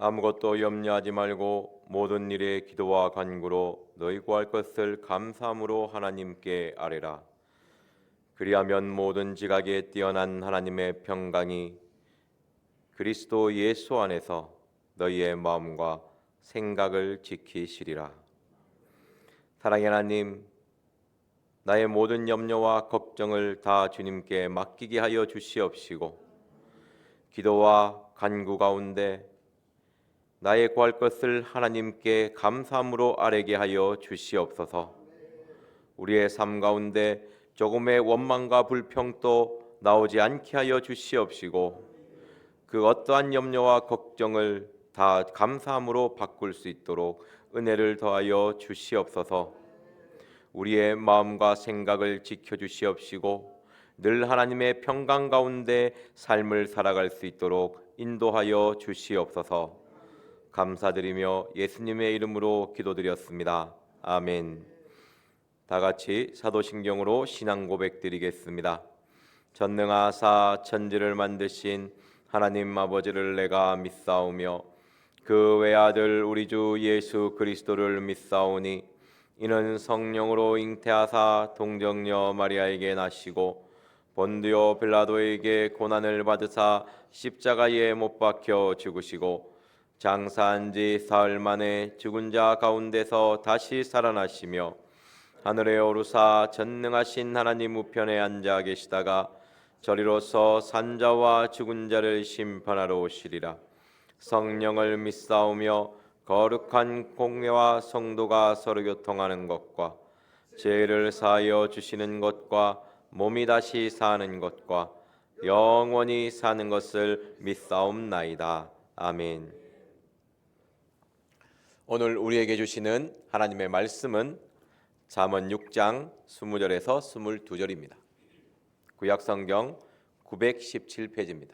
아무것도 염려하지 말고 모든 일에 기도와 간구로 너희 구할 것을 감사함으로 하나님께 아뢰라. 그리하면 모든 지각에 뛰어난 하나님의 평강이 그리스도 예수 안에서 너희의 마음과 생각을 지키시리라. 사랑의 하나님, 나의 모든 염려와 걱정을 다 주님께 맡기게 하여 주시옵시고, 기도와 간구 가운데 나의 구할 것을 하나님께 감사함으로 아뢰게 하여 주시옵소서. 우리의 삶 가운데 조금의 원망과 불평도 나오지 않게 하여 주시옵시고, 그 어떠한 염려와 걱정을 다 감사함으로 바꿀 수 있도록 은혜를 더하여 주시옵소서. 우리의 마음과 생각을 지켜주시옵시고 늘 하나님의 평강 가운데 삶을 살아갈 수 있도록 인도하여 주시옵소서. 감사드리며 예수님의 이름으로 기도드렸습니다. 아멘. 다 같이 사도신경으로 신앙 고백 드리겠습니다. 전능하사 천지를 만드신 하나님 아버지를 내가 믿사오며 그 외아들 우리 주 예수 그리스도를 믿사오니 이는 성령으로 잉태하사 동정녀 마리아에게 나시고 본디오 빌라도에게 고난을 받으사 십자가에 못 박혀 죽으시고 장사한 지 사흘 만에 죽은 자 가운데서 다시 살아나시며 하늘에 오르사 전능하신 하나님 우편에 앉아 계시다가 저리로서 산자와 죽은 자를 심판하러 오시리라. 성령을 믿사오며 거룩한 공회와 성도가 서로 교통하는 것과 죄를 사하여 주시는 것과 몸이 다시 사는 것과 영원히 사는 것을 믿사옵나이다. 아멘. 오늘 우리에게 주시는 하나님의 말씀은 잠언 6장 20절에서 22절입니다. 구약성경 917페이지입니다.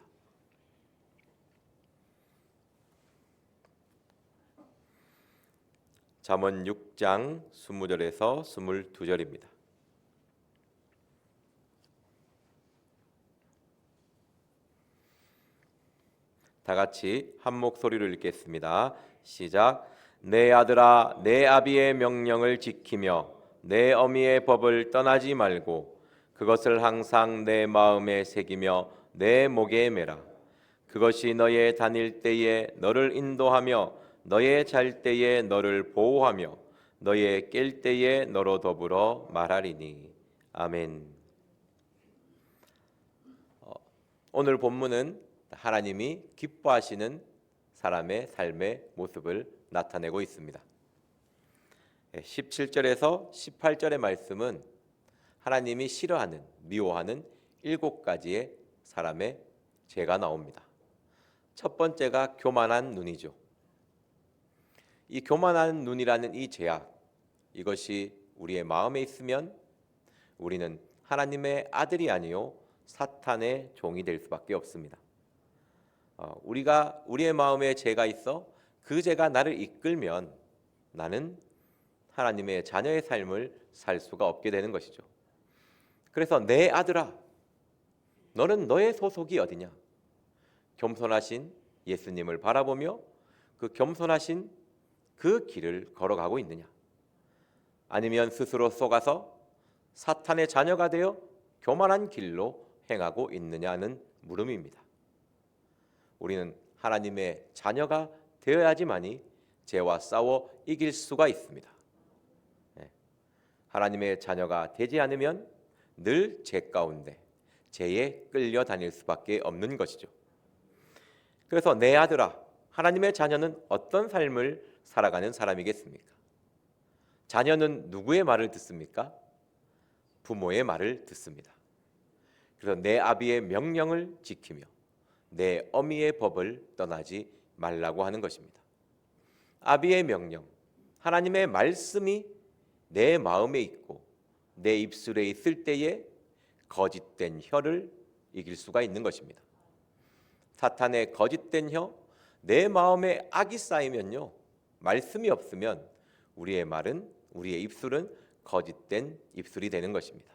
잠언 6장 20절에서 22절입니다. 다 같이 한 목소리로 읽겠습니다. 시작. 내 아들아, 내 아비의 명령을 지키며 내 어미의 법을 떠나지 말고 그것을 항상 내 마음에 새기며 내 목에 매라. 그것이 너의 다닐 때에 너를 인도하며 너의 잘 때에 너를 보호하며 너의 깰 때에 너로 더불어 말하리니. 아멘. 오늘 본문은 하나님이 기뻐하시는 사람의 삶의 모습을 나타내고 있습니다. 17절에서 18절의 말씀은 하나님이 싫어하는, 미워하는 7가지의 사람의 죄가 나옵니다. 첫 번째가 교만한 눈이죠. 이 교만한 눈이라는 이 죄악, 이것이 우리의 마음에 있으면 우리는 하나님의 아들이 아니요 사탄의 종이 될 수밖에 없습니다. 우리의 마음에 죄가 있어 그 죄가 나를 이끌면 나는 하나님의 자녀의 삶을 살 수가 없게 되는 것이죠. 그래서 내 아들아, 너는 너의 소속이 어디냐? 겸손하신 예수님을 바라보며 그 겸손하신 그 길을 걸어가고 있느냐? 아니면 스스로 속아서 사탄의 자녀가 되어 교만한 길로 행하고 있느냐는 물음입니다. 우리는 하나님의 자녀가 되어야지만이 죄와 싸워 이길 수가 있습니다. 하나님의 자녀가 되지 않으면 늘 죄 가운데 죄에 끌려다닐 수밖에 없는 것이죠. 그래서 내 아들아, 하나님의 자녀는 어떤 삶을 살아가는 사람이겠습니까? 자녀는 누구의 말을 듣습니까? 부모의 말을 듣습니다. 그래서 내 아비의 명령을 지키며 내 어미의 법을 떠나지 말라고 하는 것입니다. 아비의 명령, 하나님의 말씀이 내 마음에 있고 내 입술에 있을 때에 거짓된 혀를 이길 수가 있는 것입니다. 사탄의 거짓된 혀, 내 마음에 악이 쌓이면요, 말씀이 없으면 우리의 말은, 우리의 입술은 거짓된 입술이 되는 것입니다.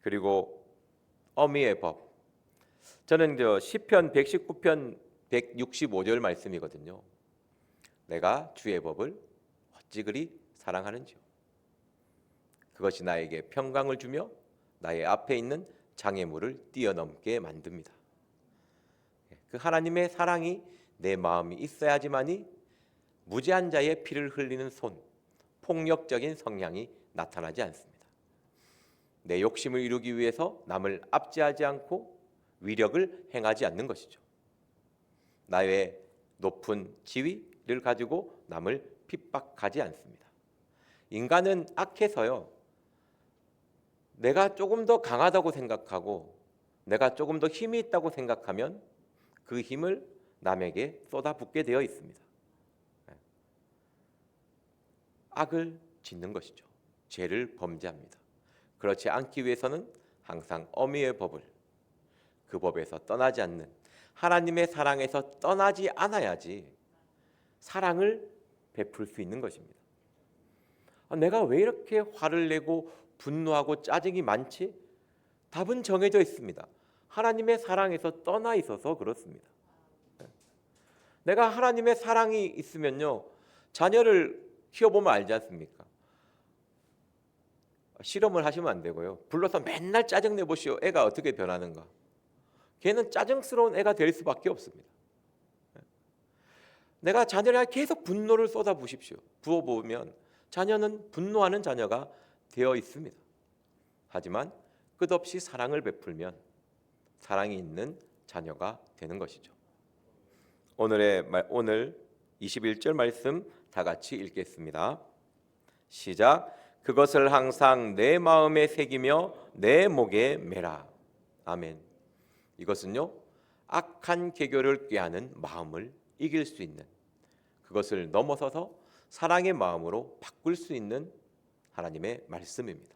그리고 어미의 법, 저는 시편 119편 165절 말씀이거든요. 내가 주의 법을 어찌 그리 사랑하는지요. 그것이 나에게 평강을 주며 나의 앞에 있는 장애물을 뛰어넘게 만듭니다. 그 하나님의 사랑이 내 마음이 있어야지만이 무죄한 자의 피를 흘리는 손, 폭력적인 성향이 나타나지 않습니다. 내 욕심을 이루기 위해서 남을 압제하지 않고 위력을 행하지 않는 것이죠. 나의 높은 지위를 가지고 남을 핍박하지 않습니다. 인간은 악해서요, 내가 조금 더 강하다고 생각하고 내가 조금 더 힘이 있다고 생각하면 그 힘을 남에게 쏟아붓게 되어 있습니다. 악을 짓는 것이죠. 죄를 범죄합니다. 그렇지 않기 위해서는 항상 어미의 법을, 그 법에서 떠나지 않는 하나님의 사랑에서 떠나지 않아야지 사랑을 베풀 수 있는 것입니다. 내가 왜 이렇게 화를 내고 분노하고 짜증이 많지? 답은 정해져 있습니다. 하나님의 사랑에서 떠나 있어서 그렇습니다. 내가 하나님의 사랑이 있으면요, 자녀를 키워보면 알지 않습니까? 실험을 하시면 안 되고요. 불러서 맨날 짜증 내보시오. 애가 어떻게 변하는가? 걔는 짜증스러운 애가 될 수밖에 없습니다. 내가 자녀를 계속 분노를 쏟아부십시오. 부어보면 자녀는 분노하는 자녀가 되어 있습니다. 하지만 끝없이 사랑을 베풀면 사랑이 있는 자녀가 되는 것이죠. 오늘 21절 말씀 다 같이 읽겠습니다. 시작. 그것을 항상 내 마음에 새기며 내 목에 매라. 아멘. 이것은요, 악한 계교를 꾀하는 마음을 이길 수 있는, 그것을 넘어서서 사랑의 마음으로 바꿀 수 있는 하나님의 말씀입니다.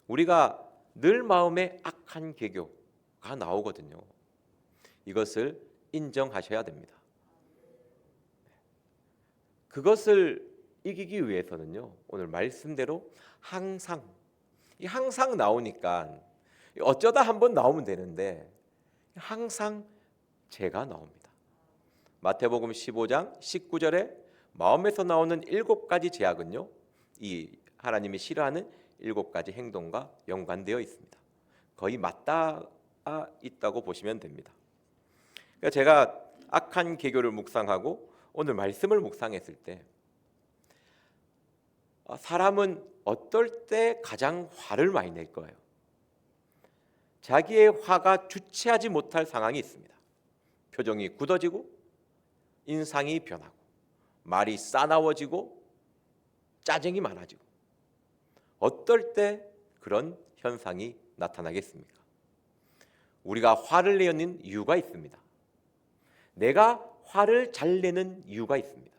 우리가 늘 마음에 악한 계교가 나오거든요. 이것을 인정하셔야 됩니다. 그것을 이기기 위해서는요, 오늘 말씀대로 항상 나오니까 어쩌다 한번 나오면 되는데 항상 죄가 나옵니다. 마태복음 15장 19절에 마음에서 나오는 7가지 죄악은요, 이 하나님이 싫어하는 7가지 행동과 연관되어 있습니다. 거의 맞닿아 있다고 보시면 됩니다. 그러니까 제가 악한 계교를 묵상하고 오늘 말씀을 묵상했을 때, 사람은 어떨 때 가장 화를 많이 낼 거예요? 자기의 화가 주체하지 못할 상황이 있습니다. 표정이 굳어지고 인상이 변하고 말이 싸나워지고 짜증이 많아지고, 어떨 때 그런 현상이 나타나겠습니까? 우리가 화를 내는 이유가 있습니다. 내가 화를 잘 내는 이유가 있습니다.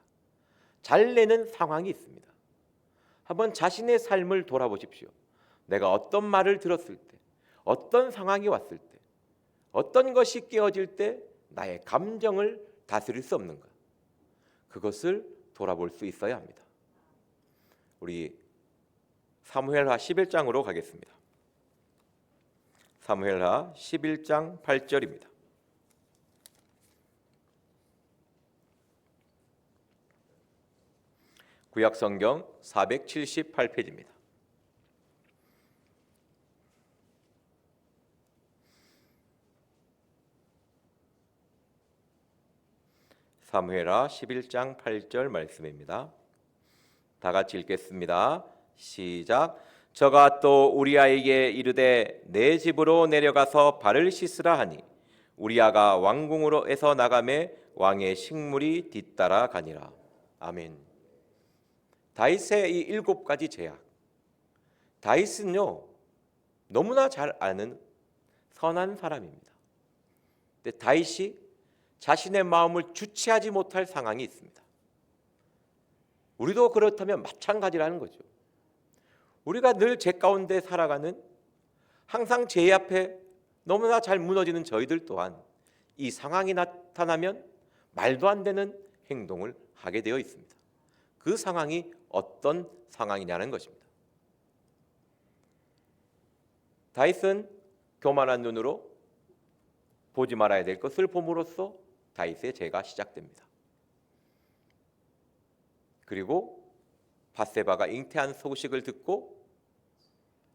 잘 내는 상황이 있습니다. 한번 자신의 삶을 돌아보십시오. 내가 어떤 말을 들었을 때, 어떤 상황이 왔을 때, 어떤 것이 깨어질 때 나의 감정을 다스릴 수 없는가? 그것을 돌아볼 수 있어야 합니다. 우리 사무엘하 11장으로 가겠습니다. 사무엘하 11장 8절입니다. 구약성경 478페이지입니다. 사무엘하 11장 8절 말씀입니다. 다 같이 읽겠습니다. 시작. 저가 또 우리아에게 이르되 내 집으로 내려가서 발을 씻으라 하니 우리아가 왕궁으로에서 나가매 왕의 식물이 뒤따라 가니라. 아멘. 다윗의 이 7가지 죄악, 다윗은요 너무나 잘 아는 선한 사람입니다. 근데 다윗이 자신의 마음을 주체하지 못할 상황이 있습니다. 우리도 그렇다면 마찬가지라는 거죠. 우리가 늘 죄 가운데 살아가는, 항상 죄 앞에 너무나 잘 무너지는 저희들 또한 이 상황이 나타나면 말도 안 되는 행동을 하게 되어 있습니다. 그 상황이 어떤 상황이냐는 것입니다. 다윗은 교만한 눈으로 보지 말아야 될 것을 봄으로써 다윗의 죄가 시작됩니다. 그리고 밧세바가 잉태한 소식을 듣고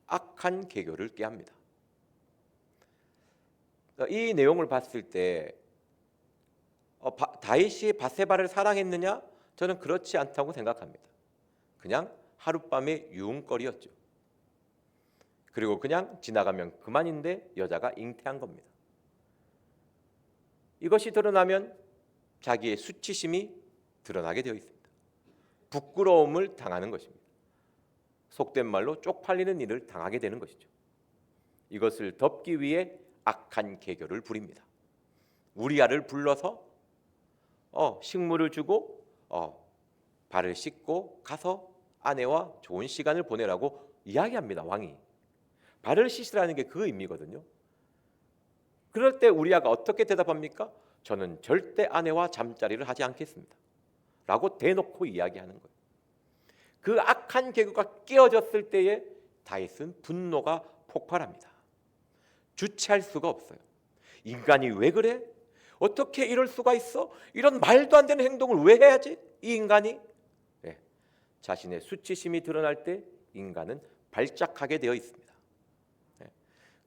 악한 계교를 꾀합니다. 이 내용을 봤을 때 다윗이 밧세바를 사랑했느냐? 저는 그렇지 않다고 생각합니다. 그냥 하룻밤의 유흥거리였죠. 그리고 그냥 지나가면 그만인데 여자가 잉태한 겁니다. 이것이 드러나면 자기의 수치심이 드러나게 되어 있습니다. 부끄러움을 당하는 것입니다. 속된 말로 쪽팔리는 일을 당하게 되는 것이죠. 이것을 덮기 위해 악한 계교를 부립니다. 우리아를 불러서 식물을 주고 발을 씻고 가서 아내와 좋은 시간을 보내라고 이야기합니다. 왕이 발을 씻으라는 게 그 의미거든요. 그럴 때 우리아가 어떻게 대답합니까? 저는 절대 아내와 잠자리를 하지 않겠습니다 라고 대놓고 이야기하는 거예요. 그 악한 계교가 깨어졌을 때에 다윗은 분노가 폭발합니다. 주체할 수가 없어요. 인간이 왜 그래? 어떻게 이럴 수가 있어? 이런 말도 안 되는 행동을 왜 해야지? 이 인간이 자신의 수치심이 드러날 때 인간은 발작하게 되어 있습니다.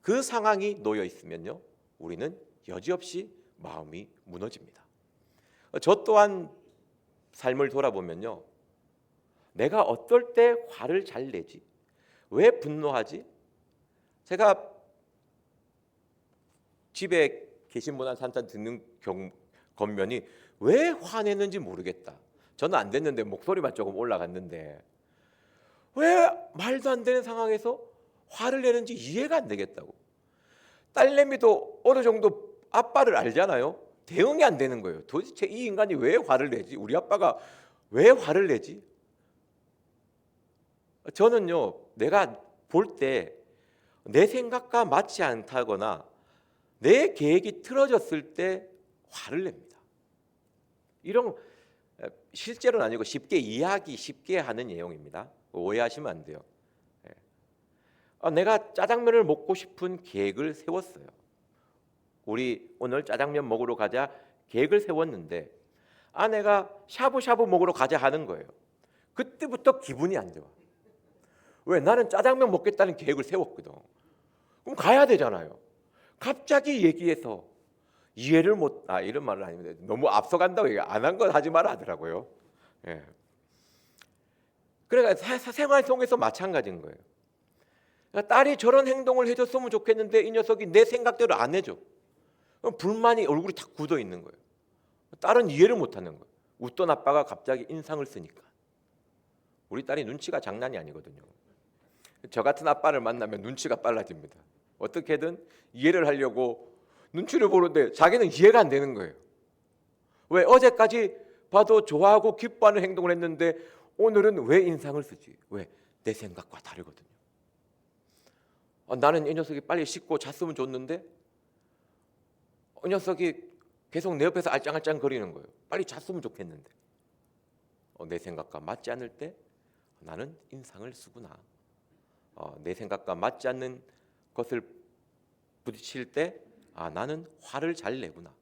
그 상황이 놓여 있으면요, 우리는 여지없이 마음이 무너집니다. 저 또한 삶을 돌아보면요, 내가 어떨 때 화를 잘 내지? 왜 분노하지? 제가 집에 계신 분한테 한잔 듣는 겉면이 왜 화내는지 모르겠다. 저는 안 됐는데 목소리만 조금 올라갔는데 왜 말도 안 되는 상황에서 화를 내는지 이해가 안 되겠다고. 딸내미도 어느 정도 아빠를 알잖아요. 대응이 안 되는 거예요. 도대체 이 인간이 왜 화를 내지? 우리 아빠가 왜 화를 내지? 저는요, 내가 볼 때 내 생각과 맞지 않다거나 내 계획이 틀어졌을 때 화를 냅니다. 이런 실제로는 아니고 쉽게 이해하기 쉽게 하는 내용입니다. 오해하시면 안 돼요. 내가 짜장면을 먹고 싶은 계획을 세웠어요. 우리 오늘 짜장면 먹으러 가자 계획을 세웠는데 아내가 샤브샤브 먹으러 가자 하는 거예요. 그때부터 기분이 안 좋아. 왜? 나는 짜장면 먹겠다는 계획을 세웠거든. 그럼 가야 되잖아요. 갑자기 얘기해서 이해를 못, 이런 말은 아닙니다. 너무 앞서간다고 안 한 건 하지 마라 하더라고요. 그러니까 생활 속에서 마찬가지인 거예요. 딸이 저런 행동을 해줬으면 좋겠는데 이 녀석이 내 생각대로 안 해줘. 그럼 불만이 얼굴이 탁 굳어 있는 거예요. 딸은 이해를 못하는 거예요. 웃던 아빠가 갑자기 인상을 쓰니까. 우리 딸이 눈치가 장난이 아니거든요. 저 같은 아빠를 만나면 눈치가 빨라집니다. 어떻게든 이해를 하려고 눈치를 보는데 자기는 이해가 안 되는 거예요. 왜? 어제까지 봐도 좋아하고 기뻐하는 행동을 했는데 오늘은 왜 인상을 쓰지? 왜? 내 생각과 다르거든요. 나는 이 녀석이 빨리 씻고 잤으면 좋는데 이 녀석이 계속 내 옆에서 알짱알짱 거리는 거예요. 빨리 잤으면 좋겠는데 내 생각과 맞지 않을 때 나는 인상을 쓰구나. 내 생각과 맞지 않는 것을 부딪힐 때 나는 화를 잘 내구나.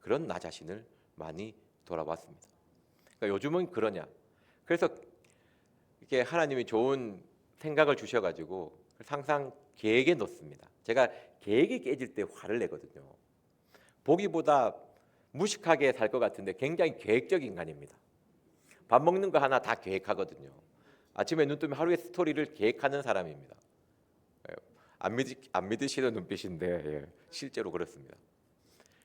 그런 나 자신을 많이 돌아봤습니다. 그러니까 요즘은 그러냐. 그래서 이렇게 하나님이 좋은 생각을 주셔가지고 항상 계획에 넣습니다. 제가 계획이 깨질 때 화를 내거든요. 보기보다 무식하게 살 것 같은데 굉장히 계획적인 인간입니다. 밥 먹는 거 하나 다 계획하거든요. 아침에 눈 뜨면 하루의 스토리를 계획하는 사람입니다. 안 믿으시는 눈빛인데 실제로 그렇습니다.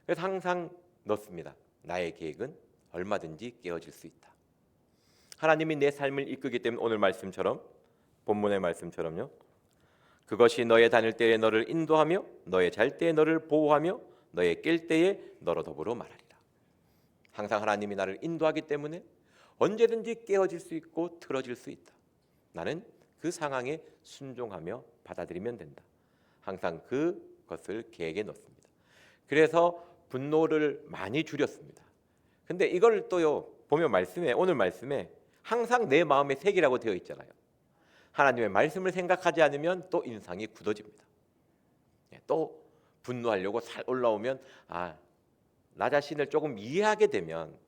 그래서 항상 넣습니다. 나의 계획은 얼마든지 깨어질 수 있다. 하나님이 내 삶을 이끄기 때문에 오늘 말씀처럼 본문의 말씀처럼요. 그것이 너의 다닐 때에 너를 인도하며 너의 잘 때에 너를 보호하며 너의 깰 때에 너로 더불어 말하리라. 항상 하나님이 나를 인도하기 때문에 언제든지 깨어질 수 있고 틀어질 수 있다. 나는 그 상황에 순종하며 받아들이면 된다. 항상 그것을 계획에 넣습니다. 그래서 분노를 많이 줄였습니다. 근데 이걸 또요 보면 말씀에 오늘 말씀에 항상 내 마음의 색이라고 되어 있잖아요. 하나님의 말씀을 생각하지 않으면 또 인상이 굳어집니다. 또 분노하려고 살 올라오면 나 자신을 조금 이해하게 되면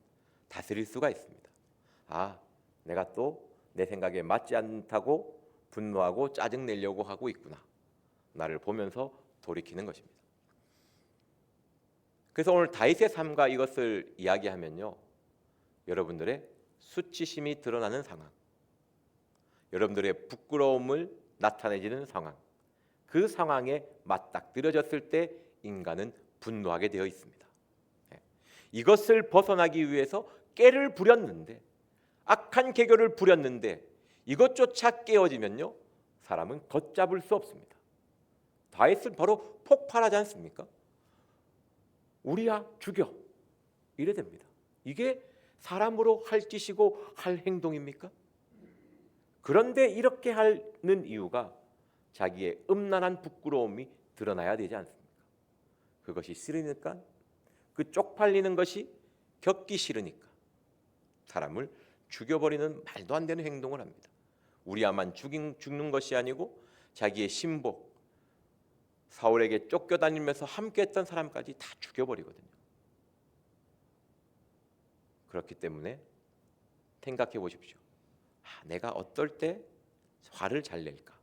다스릴 수가 있습니다. 내가 또 내 생각에 맞지 않다고 분노하고 짜증 내려고 하고 있구나. 나를 보면서 돌이키는 것입니다. 그래서 오늘 다윗의 삶과 이것을 이야기하면요, 여러분들의 수치심이 드러나는 상황, 여러분들의 부끄러움을 나타내지는 상황, 그 상황에 맞닥뜨려졌을 때 인간은 분노하게 되어 있습니다. 이것을 벗어나기 위해서 깨를 부렸는데, 악한 계교를 부렸는데 이것조차 깨어지면요, 사람은 걷잡을 수 없습니다. 다윗은 바로 폭발하지 않습니까? 우리야 죽여, 이래 됩니다. 이게 사람으로 할 짓이고 할 행동입니까? 그런데 이렇게 하는 이유가 자기의 음란한 부끄러움이 드러나야 되지 않습니까? 그것이 싫으니까, 그 쪽팔리는 것이 겪기 싫으니까 사람을 죽여버리는 말도 안 되는 행동을 합니다. 우리야만 죽는 것이 아니고 자기의 신복 사울에게 쫓겨다니면서 함께했던 사람까지 다 죽여버리거든요. 그렇기 때문에 생각해 보십시오. 내가 어떨 때 화를 잘 낼까?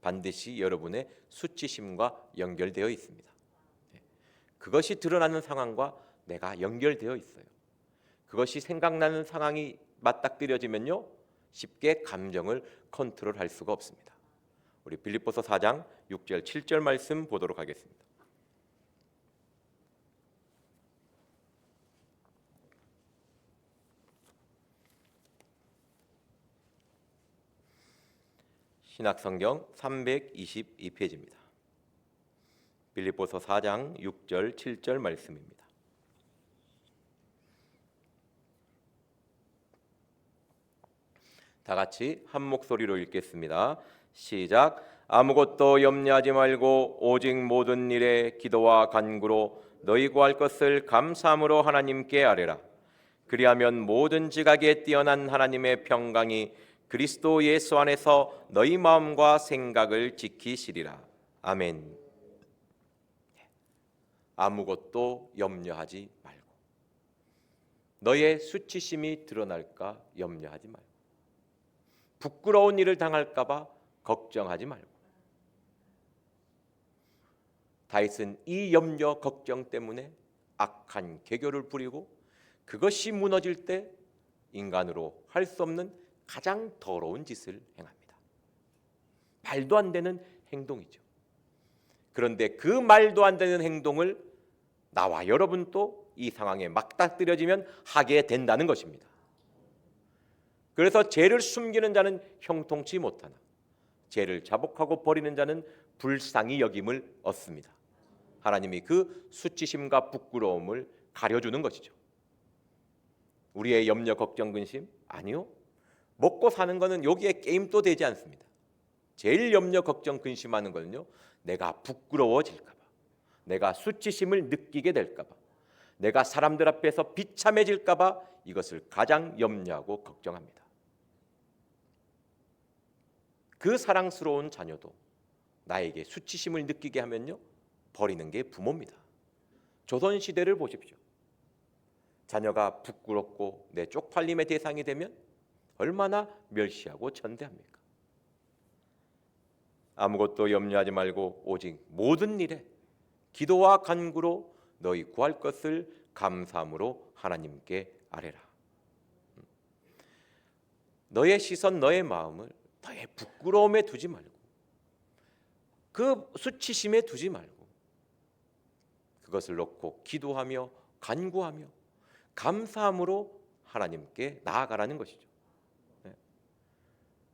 반드시 여러분의 수치심과 연결되어 있습니다. 그것이 드러나는 상황과 내가 연결되어 있어요. 그것이 생각나는 상황이 맞닥뜨려지면요, 쉽게 감정을 컨트롤할 수가 없습니다. 우리 빌립보서 4장 6절 7절 말씀 보도록 하겠습니다. 신약성경 322페이지입니다. 빌립보서 4장 6절 7절 말씀입니다. 다 같이 한 목소리로 읽겠습니다. 시작. 아무것도 염려하지 말고 오직 모든 일에 기도와 간구로 너희 구할 것을 감사함으로 하나님께 아뢰라. 그리하면 모든 지각에 뛰어난 하나님의 평강이 그리스도 예수 안에서 너희 마음과 생각을 지키시리라. 아멘. 아무것도 염려하지 말고, 너의 수치심이 드러날까 염려하지 말고, 부끄러운 일을 당할까 봐 걱정하지 말고. 다윗은 이 염려 걱정 때문에 악한 계교를 부리고 그것이 무너질 때 인간으로 할 수 없는 가장 더러운 짓을 행합니다. 말도 안 되는 행동이죠. 그런데 그 말도 안 되는 행동을 나와 여러분도 이 상황에 맞닥뜨려지면 하게 된다는 것입니다. 그래서 죄를 숨기는 자는 형통치 못하나 죄를 자복하고 버리는 자는 불쌍히 여김을 얻습니다. 하나님이 그 수치심과 부끄러움을 가려주는 것이죠. 우리의 염려, 걱정, 근심? 아니요. 먹고 사는 것은 여기에 게임도 되지 않습니다. 제일 염려, 걱정, 근심하는 것은요, 내가 부끄러워질까 봐, 내가 수치심을 느끼게 될까 봐, 내가 사람들 앞에서 비참해질까 봐 이것을 가장 염려하고 걱정합니다. 그 사랑스러운 자녀도 나에게 수치심을 느끼게 하면요, 버리는 게 부모입니다. 조선시대를 보십시오. 자녀가 부끄럽고 내 쪽팔림의 대상이 되면 얼마나 멸시하고 천대합니까? 아무것도 염려하지 말고 오직 모든 일에 기도와 간구로 너희 구할 것을 감사함으로 하나님께 아뢰라. 너의 시선, 너의 마음을 너의 부끄러움에 두지 말고, 그 수치심에 두지 말고, 그것을 놓고 기도하며 간구하며 감사함으로 하나님께 나아가라는 것이죠.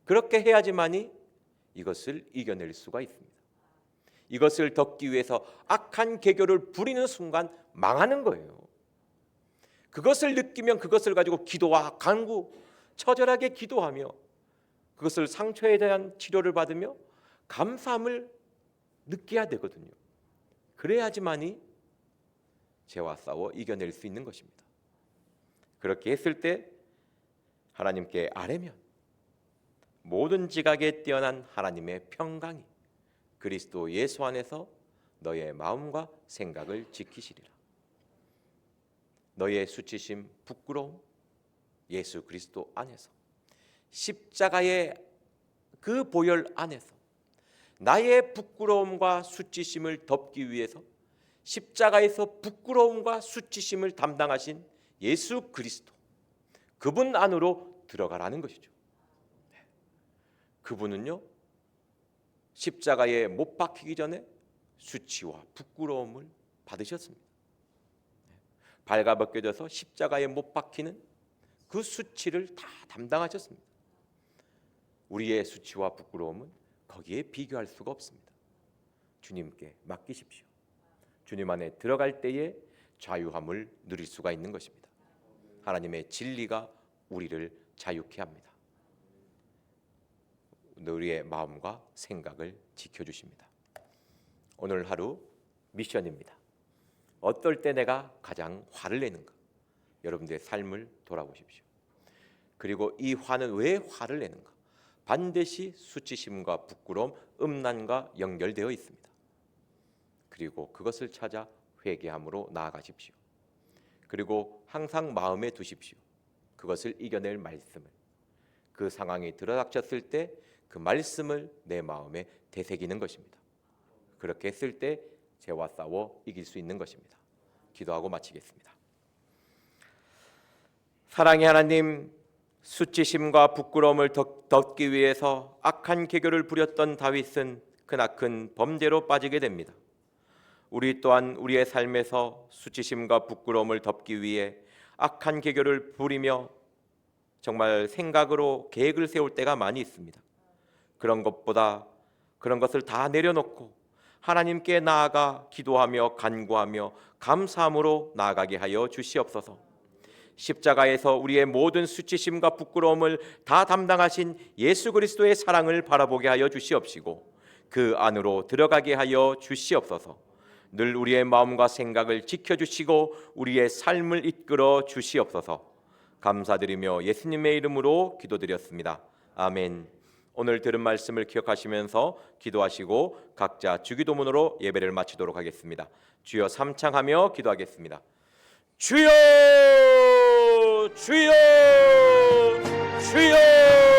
그렇게 해야지만이 이것을 이겨낼 수가 있습니다. 이것을 덮기 위해서 악한 계교를 부리는 순간 망하는 거예요. 그것을 느끼면 그것을 가지고 기도와 간구, 처절하게 기도하며 그것을 상처에 대한 치료를 받으며 감사함을 느껴야 되거든요. 그래야지만이 죄와 싸워 이겨낼 수 있는 것입니다. 그렇게 했을 때 하나님께 아뢰면 모든 지각에 뛰어난 하나님의 평강이 그리스도 예수 안에서 너의 마음과 생각을 지키시리라. 너의 수치심, 부끄러움, 예수 그리스도 안에서 십자가의 그 보혈 안에서 나의 부끄러움과 수치심을 덮기 위해서 십자가에서 부끄러움과 수치심을 담당하신 예수 그리스도, 그분 안으로 들어가라는 것이죠. 그분은요, 십자가에 못 박히기 전에 수치와 부끄러움을 받으셨습니다. 발가벗겨져서 십자가에 못 박히는 그 수치를 다 담당하셨습니다. 우리의 수치와 부끄러움은 거기에 비교할 수가 없습니다. 주님께 맡기십시오. 주님 안에 들어갈 때에 자유함을 누릴 수가 있는 것입니다. 하나님의 진리가 우리를 자유케 합니다. 우리의 마음과 생각을 지켜주십니다. 오늘 하루 미션입니다. 어떨 때 내가 가장 화를 내는가? 여러분들의 삶을 돌아보십시오. 그리고 이 화는 왜 화를 내는가? 반드시 수치심과 부끄러움, 음란과 연결되어 있습니다. 그리고 그것을 찾아 회개함으로 나아가십시오. 그리고 항상 마음에 두십시오. 그것을 이겨낼 말씀을. 그 상황이 들어닥쳤을 때 그 말씀을 내 마음에 되새기는 것입니다. 그렇게 했을 때 죄와 싸워 이길 수 있는 것입니다. 기도하고 마치겠습니다. 사랑의 하나님, 수치심과 부끄러움을 덮기 위해서 악한 계교를 부렸던 다윗은 크나큰 범죄로 빠지게 됩니다. 우리 또한 우리의 삶에서 수치심과 부끄러움을 덮기 위해 악한 계교를 부리며 정말 생각으로 계획을 세울 때가 많이 있습니다. 그런 것을 다 내려놓고 하나님께 나아가 기도하며 간구하며 감사함으로 나아가게 하여 주시옵소서. 십자가에서 우리의 모든 수치심과 부끄러움을 다 담당하신 예수 그리스도의 사랑을 바라보게 하여 주시옵시고 그 안으로 들어가게 하여 주시옵소서. 늘 우리의 마음과 생각을 지켜주시고 우리의 삶을 이끌어 주시옵소서. 감사드리며 예수님의 이름으로 기도드렸습니다. 아멘. 오늘 들은 말씀을 기억하시면서 기도하시고 각자 주기도문으로 예배를 마치도록 하겠습니다. 주여 삼창하며 기도하겠습니다. 주여, 주여, 주여.